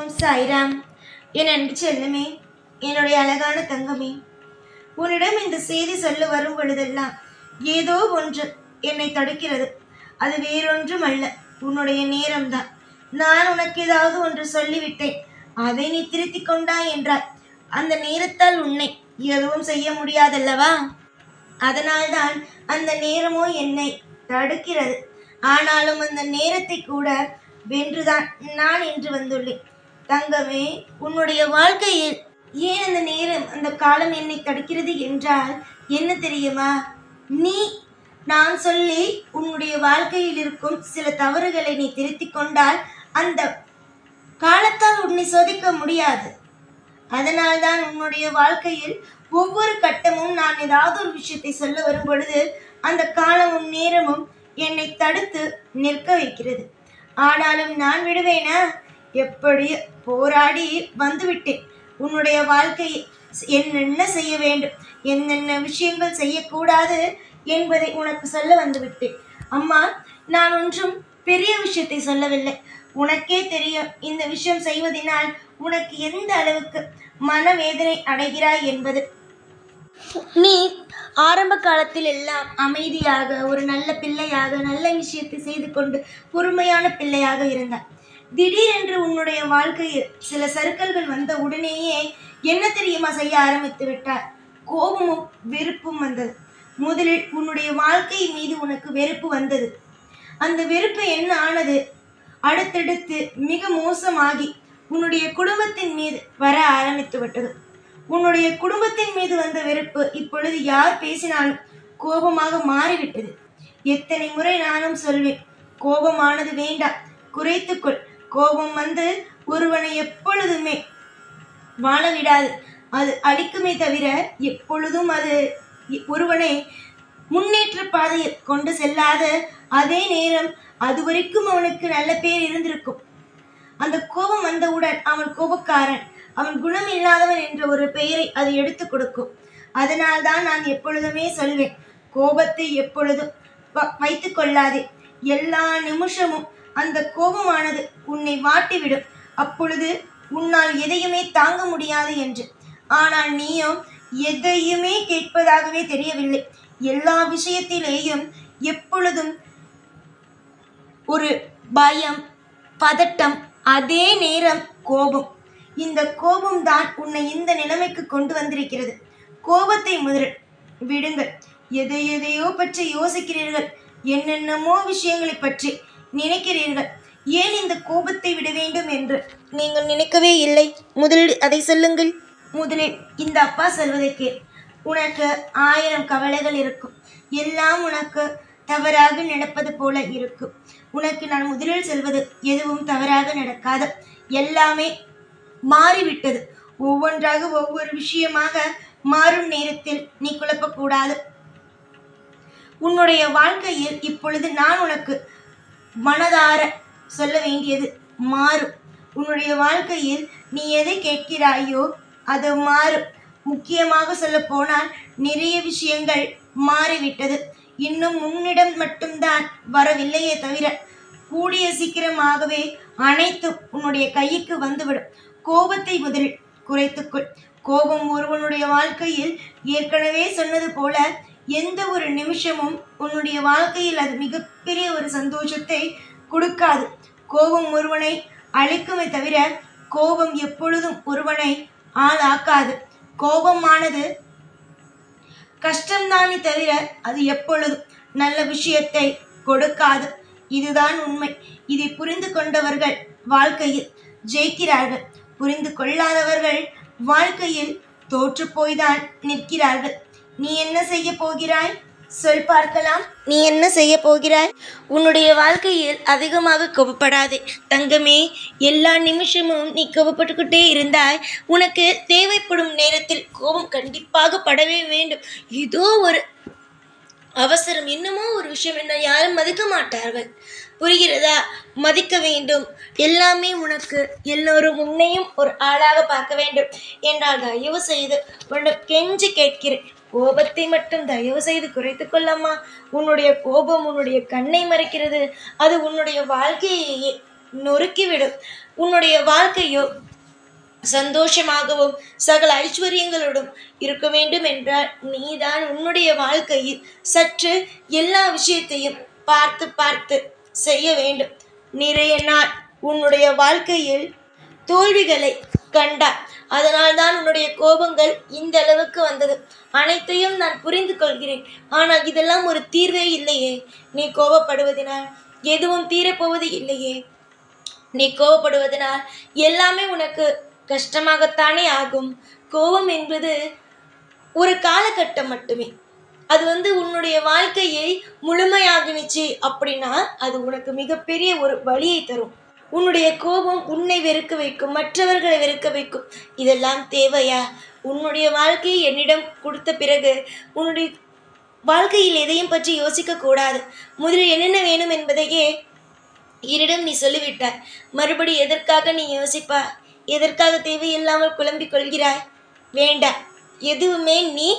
ஓம் சாய்ராம். என் அன்பு செல்லமே, என்னுடைய அழகான தங்கமே, உன்னிடம் இந்த செய்தி சொல்ல வரும் பொழுதெல்லாம் ஏதோ ஒன்று என்னை தடுக்கிறது. அது வேறொன்றும் அல்ல, உன்னுடைய நேரம்தான். நான் உனக்கு ஏதாவது ஒன்று சொல்லிவிட்டேன், அதை நீ திருத்திக் கொண்டாய் என்றால் அந்த நேரத்தால் உன்னை எதுவும் செய்ய முடியாதல்லவா? அதனால்தான் அந்த நேரமோ என்னை தடுக்கிறது. ஆனாலும் அந்த நேரத்தை கூட வென்றுதான் நான் இன்று வந்துள்ளேன். தங்கமே, உன்னுடைய வாழ்க்கையில் ஏன் அந்த நேரம் அந்த காலம் என்னை தடுக்கிறது என்றால் என்ன தெரியுமா? நான் சொல்லி உன்னுடைய வாழ்க்கையில் இருக்கும் சில தவறுகளை நீ திருத்திக் கொண்டால் அந்த காலத்தால் உன்னை சோதிக்க முடியாது. அதனால்தான் உன்னுடைய வாழ்க்கையில் ஒவ்வொரு கட்டமும் நான் ஏதாவது ஒரு விஷயத்தை சொல்ல வரும் பொழுது அந்த காலமும் நேரமும் என்னை தடுத்து நிற்க வைக்கிறது. ஆனாலும் நான் விடுவேனா? எப்படி போராடி வந்துவிட்டேன். உன்னுடைய வாழ்க்கையை என்னென்ன செய்ய வேண்டும், என்னென்ன விஷயங்கள் செய்யக்கூடாது என்பதை உனக்கு சொல்ல வந்துவிட்டேன். அம்மா, நான் ஒன்றும் பெரிய விஷயத்தை சொல்லவில்லை. உனக்கே தெரியும் இந்த விஷயம் செய்வதனால் உனக்கு எந்த அளவுக்கு மனவேதனை அடைகிறாய் என்பது. நீ ஆரம்ப காலத்தில் எல்லாம் அமைதியாக ஒரு நல்ல பிள்ளையாக நல்ல விஷயத்தை செய்து கொண்டு பொறுமையான பிள்ளையாக இருந்தாய். திடீரென்று உன்னுடைய வாழ்க்கையில் சில சறுக்கல்கள் வந்த உடனேயே என்ன தெரியுமா செய்ய ஆரம்பித்து விட்டார்? கோபமும் வெறுப்பும் வந்தது. முதலில் உன்னுடைய வாழ்க்கை மீது உனக்கு வெறுப்பு வந்தது. அந்த வெறுப்பு என்ன ஆனது? அடுத்தடுத்து மிக மோசமாகி உன்னுடைய குடும்பத்தின் மீது வர ஆரம்பித்து விட்டது. உன்னுடைய குடும்பத்தின் மீது வந்த வெறுப்பு இப்பொழுது யார் பேசினாலும் கோபமாக மாறிவிட்டது. எத்தனை முறை நானும் சொல்வேன், கோபமானது வேண்டாம், குறைத்துக்கொள். கோபம் வந்து ஒருவனை எப்பொழுதுமே வாழ விடாது, அது அழிக்குமே தவிர எப்பொழுதும் அது ஒருவனை முன்னேற்ற பாதையில் கொண்டு செல்லாத. அதே நேரம் அதுவரைக்கும் அவனுக்கு நல்ல பேர் இருந்திருக்கும். அந்த கோபம் வந்தவுடன் அவன் கோபக்காரன், அவன் குணம் இல்லாதவன் என்ற ஒரு பெயரை அது எடுத்து கொடுக்கும். அதனால்தான் நான் எப்பொழுதுமே சொல்வேன், கோபத்தை எப்பொழுதும் வைத்துக் கொள்ளாதே. எல்லா நிமிஷமும் அந்த கோபமானது உன்னை வாட்டிவிடும். அப்பொழுது உன்னால் எதையுமே தாங்க முடியாது என்று. ஆனால் நீயும் எதையுமே கேட்பதாகவே தெரியவில்லை. எல்லா விஷயத்திலேயும் எப்பொழுதும் ஒரு பயம், பதட்டம், அதே நேரம் கோபம். இந்த கோபம் தான் உன்னை இந்த நிலைமைக்கு கொண்டு வந்திருக்கிறது. கோபத்தை முதல் விடுங்கள். எதையோ பற்றி யோசிக்கிறீர்கள், என்னென்னமோ விஷயங்களை பற்றி நினைக்கிறீர்கள். ஏன் இந்த கோபத்தை விட வேண்டும் என்று நீங்கள் நினைக்கவே இல்லை. முதலில் அதை சொல்லுங்கள். முதலில் இந்த அப்பா சொல்வதற்கு உனக்கு 1000 கவலைகள் இருக்கும். எல்லாம் உனக்கு தவறாக நடப்பது போல இருக்கும். உனக்கு நான் முதலில் சொல்வது எதுவும் தவறாக நடக்காது. எல்லாமே மாறிவிட்டது. ஒவ்வொன்றாக ஒவ்வொரு விஷயமாக மாறும் நேரத்தில் நீ குழப்பக்கூடாது. உன்னுடைய வாழ்க்கையில் இப்பொழுது நான் உனக்கு மனதார சொல்ல வேண்டியது மாறும். உன்னுடைய வாழ்க்கையில் நீ எதை கேட்கிறாயோ அது மாறும். முக்கியமாக சொல்ல போனால் நிறைய விஷயங்கள் மாறிவிட்டது. இன்னும் உன்னிடம் மட்டும்தான் வரவில்லையே தவிர கூடிய சீக்கிரமாகவே அனைத்தும் உன்னுடைய கைக்கு வந்துவிடும். கோபத்தை முதலில் குறைத்துக்கொள். கோபம் ஒருவனுடைய வாழ்க்கையில் ஏற்கனவே சொன்னது போல எந்த ஒரு நிமிஷமும் உன்னுடைய வாழ்க்கையில் அது மிகப்பெரிய ஒரு சந்தோஷத்தை கொடுக்காது. கோபம் ஒருவனை அழிக்குமே தவிர கோபம் எப்பொழுதும் ஒருவனை ஆளாக்காது. கோபமானது கஷ்டம்தானே தவிர அது எப்பொழுதும் நல்ல விஷயத்தை கொடுக்காது. இதுதான் உண்மை. இதை புரிந்து கொண்டவர்கள் வாழ்க்கையில் ஜெயிக்கிறார்கள். புரிந்து கொள்ளாதவர்கள் வாழ்க்கையில் தோற்று போய்தான் நிற்கிறார்கள். நீ என்ன செய்ய போகிறாய்? சொல் பார்க்கலாம். நீ என்ன செய்ய போகிறாய்? உன்னுடைய வாழ்க்கையில் அதிகமாக கோபப்படாதே தங்கமே. எல்லா நிமிஷமும் நீ கோபப்பட்டுக்கிட்டே இருந்தாய். உனக்கு தேவைப்படும் நேரத்தில் கோபம் கண்டிப்பாக படவே வேண்டும். ஏதோ ஒரு அவசரம், என்னமோ ஒரு விஷயம் என்ன யாரும் மதிக்க மாட்டார்கள். புரிகிறதா? மதிக்க வேண்டும். எல்லாமே உனக்கு எல்லோரும் உன்னையும் ஒரு ஆளாக பார்க்க வேண்டும் என்றால் தயவு செய்து உன்னை கெஞ்சி கேட்கிறேன், கோபத்தை மட்டும் தயவு செய்து குறைத்துக் கொள்ளம்மா. உன்னுடைய கோபம் உன்னுடைய கண்ணை மறைக்கிறது. அது உன்னுடைய வாழ்க்கையையே நொறுக்கிவிடும். உன்னுடைய வாழ்க்கையோ சந்தோஷமாகவும் சகல ஐஸ்வர்யங்களோடும் இருக்க வேண்டும் என்றால் நீதான் உன்னுடைய வாழ்க்கையில் சற்று எல்லா விஷயத்தையும் பார்த்து பார்த்து செய்ய வேண்டும். நிறைய நாள் உன்னுடைய வாழ்க்கையில் தோல்விகளை கண்டாய். அதனால்தான் உன்னுடைய கோபங்கள் இந்த அளவுக்கு வந்தது. அனைத்தையும் நான் புரிந்து கொள்கிறேன். ஆனால் இதெல்லாம் ஒரு தீர்வே இல்லையே. நீ கோபப்படுவதனால் எதுவும் தீரப்போவது இல்லையே. நீ கோபப்படுவதனால் எல்லாமே உனக்கு கஷ்டமாகத்தானே ஆகும். கோபம் என்பது ஒரு காலகட்டம் மட்டுமே. அது உன்னுடைய வாழ்க்கையை முழுமையாகினுச்சு அப்படின்னா அது உனக்கு மிகப்பெரிய ஒரு வழியை தரும். உன்னுடைய கோபம் உன்னை வெறுக்க வைக்கும், மற்றவர்களை வெறுக்க வைக்கும். இதெல்லாம் தேவையா? உன்னுடைய வாழ்க்கையை என்னிடம் கொடுத்த பிறகு உன்னுடைய வாழ்க்கையில் எதையும் பற்றி யோசிக்க கூடாது. முதலில் என்னென்ன வேணும் என்பதையே என்னிடம் நீ சொல்லிவிட்டாய். மறுபடி எதற்காக நீ யோசிப்பா? எதற்காக தேவையில்லாமல் குழம்பிக் கொள்கிறாய்? வேண்டாம். எதுவுமே நீ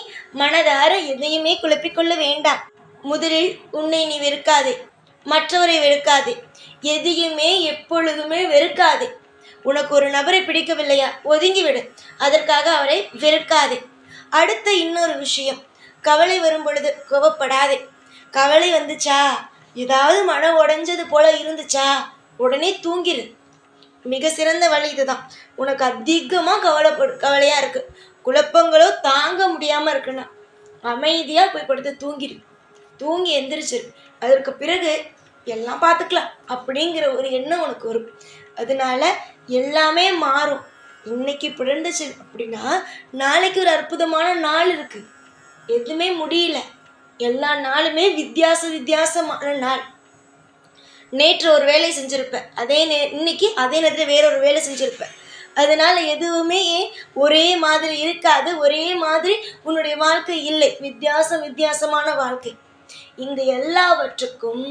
மனதார எதையுமே குழப்பிக்கொள்ள வேண்டாம். முதலில் உன்னை நீ வெறுக்காதே, மற்றவரை வெறுக்காதே, எதையுமே எப்பொழுதுமே வெறுக்காதே. உனக்கு ஒரு நபரை பிடிக்கவில்லையா? ஒதுங்கிவிடு. அதற்காக அவரை வெறுக்காதே. அடுத்த இன்னொரு விஷயம், கவலை வரும் பொழுது கோபப்படாதே. கவலை வந்துச்சா, ஏதாவது மனம் உடைஞ்சது போல இருந்துச்சா, உடனே தூங்கிடு. மிக சிறந்த வழி இதுதான். உனக்கு அதிகமாக கவலையா இருக்கு, குழப்பங்களோ தாங்க முடியாம இருக்குன்னா அமைதியா போய் படுத்து தூங்கிடு. தூங்கி எந்திரிச்சிரு. அதற்கு பிறகு எல்லாம் பார்த்துக்கலாம் அப்படிங்கிற ஒரு எண்ணம் உனக்கு வரும். அதனால எல்லாமே மாறும். இன்னைக்கு இப்படி இருந்துச்சு அப்படின்னா நாளைக்கு ஒரு அற்புதமான நாள் இருக்கு. எதுவுமே முடியல. எல்லா நாளுமே வித்தியாசமான நாள். நேற்று ஒரு வேலை செஞ்சிருப்ப, இன்னைக்கு அதே நேரத்தில் வேற ஒரு வேலை செஞ்சிருப்ப. அதனால எதுவுமே ஒரே மாதிரி இருக்காது. ஒரே மாதிரி உன்னுடைய வாழ்க்கை இல்லை. வித்தியாசமான வாழ்க்கை. இந்த எல்லாவற்றுக்கும்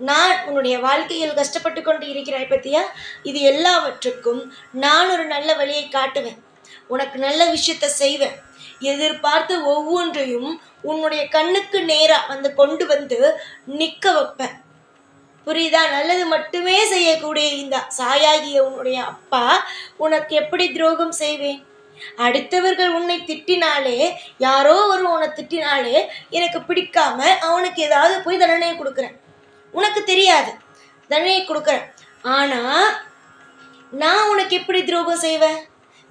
நான் உன்னுடைய வாழ்க்கையில் கஷ்டப்பட்டு கொண்டு இருக்கிறாய் பத்தியா? இது எல்லாவற்றுக்கும் நான் ஒரு நல்ல வழியை காட்டுவேன். உனக்கு நல்ல விஷயத்த செய்வேன். எதிர்பார்த்து ஒவ்வொன்றையும் உன்னுடைய கண்ணுக்கு நேரா கொண்டு நிக்க வைப்பேன். புரியுதா? நல்லது மட்டுமே செய்யக்கூடிய இந்த சாயாகிய உன்னுடைய அப்பா உனக்கு எப்படி துரோகம் செய்வேன்? அடுத்தவர்கள் உன்னை திட்டினாலே, யாரோ ஒரு உன்னை திட்டினாலே எனக்கு பிடிக்காம அவனுக்கு ஏதாவது போய் தண்டனை கொடுக்குறேன். உனக்கு தெரியாது, தண்டனை கொடுக்குறேன். ஆனா நான் உனக்கு எப்படி துரோகம் செய்வேன்?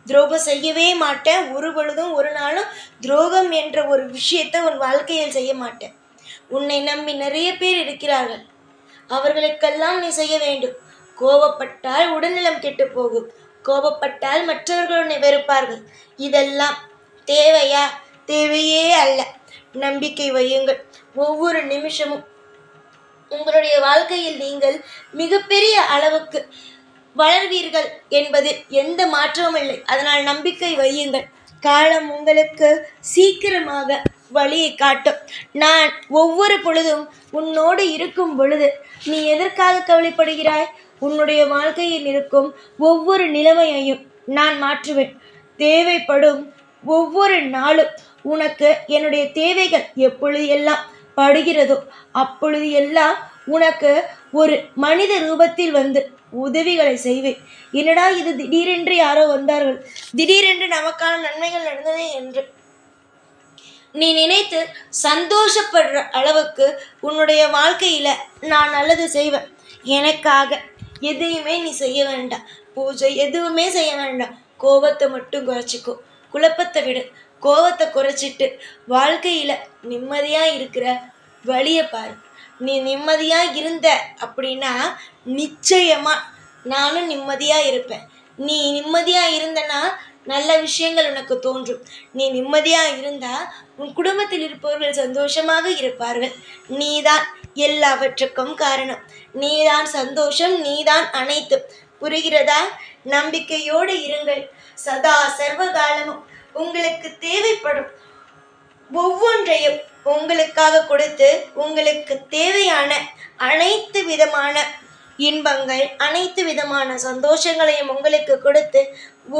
துரோகம் செய்யவே மாட்டேன். ஒரு பொழுதும் ஒரு நாளும் துரோகம் என்ற ஒரு விஷயத்தை உன் வாழ்க்கையில் செய்ய மாட்டேன். உன்னை நம்பி நிறைய பேர் இருக்கிறார்கள். அவர்களுக்கெல்லாம் நீ செய்ய வேண்டும். கோபப்பட்டால் உடல்நலம் கெட்டு போகும். கோபப்பட்டால் மற்றவர்கள் உன்னை வெறுப்பார்கள். இதெல்லாம் தேவையா? தேவையே அல்ல. நம்பிக்கை வையுங்கள். ஒவ்வொரு நிமிஷமும் உங்களுடைய வாழ்க்கையில் நீங்கள் மிகப்பெரிய அளவுக்கு வளர்வீர்கள் என்பதில் எந்த மாற்றமும் இல்லை. அதனால் நம்பிக்கை வையுங்கள். காலம் உங்களுக்கு சீக்கிரமாக வழியை காட்டும். நான் ஒவ்வொரு பொழுதும் உன்னோடு இருக்கும் பொழுது நீ எதற்காக கவலைப்படுகிறாய்? உன்னுடைய வாழ்க்கையில் இருக்கும் ஒவ்வொரு நிலைமையையும் நான் மாற்றுவேன். தேவைப்படும் ஒவ்வொரு நாளும் உனக்கு என்னுடைய தேவைகள் எப்பொழுது எல்லாம் படுகிறதோ அப்பொழுது எல்லாம் உனக்கு ஒரு மனித ரூபத்தில் உதவிகளை செய்வேன். என்னடா இது திடீரென்று யாரோ வந்தார்கள், திடீரென்று நமக்கான நன்மைகள் நடந்ததே என்று நீ நினைத்து சந்தோஷப்படுற அளவுக்கு உன்னுடைய வாழ்க்கையில நான் நல்லது செய்வேன். எனக்காக எதையுமே நீ செய்ய வேண்டாம். பூஜை எதுவுமே செய்ய வேண்டாம். கோபத்தை மட்டும் குறைச்சிக்கோ. குழப்பத்தை விடு. கோபத்தை குறைச்சிட்டு வாழ்க்கையில நிம்மதியா இருக்கிற வழியை பாரு. நீ நிம்மதியா இருந்த அப்படின்னா நிச்சயமா நானும் நிம்மதியா இருப்பேன். நீ நிம்மதியா இருந்தனா நல்ல விஷயங்கள் உனக்கு தோன்றும். நீ நிம்மதியா இருந்தா உன் குடும்பத்தில் இருப்பவர்கள் சந்தோஷமாக இருப்பார்கள். நீதான் எல்லாவற்றுக்கும் காரணம். நீதான் சந்தோஷம், நீதான் அனைத்து. புரிகிறதா? நம்பிக்கையோடு இருங்கள். சதா சர்வ காலமும் உங்களுக்கு தேவைப்படும் ஒவ்வொன்றையும் உங்களுக்காக கொடுத்து உங்களுக்கு தேவையான அனைத்து விதமான இன்பங்கள், அனைத்து விதமான சந்தோஷங்களையும் உங்களுக்கு கொடுத்து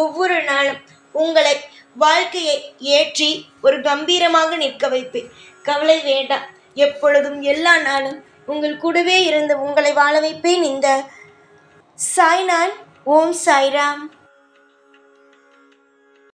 ஒவ்வொரு நாளும் உங்களை வாழ்க்கையை ஏற்றி ஒரு கம்பீரமாக நிற்க வைப்பேன். கவலை வேண்டாம். எப்பொழுதும் எல்லா நாளும் உங்கள் கூடவே இருந்து உங்களை வாழ வைப்பேன். இந்த சாய்நாத். ஓம் சாய்ராம்.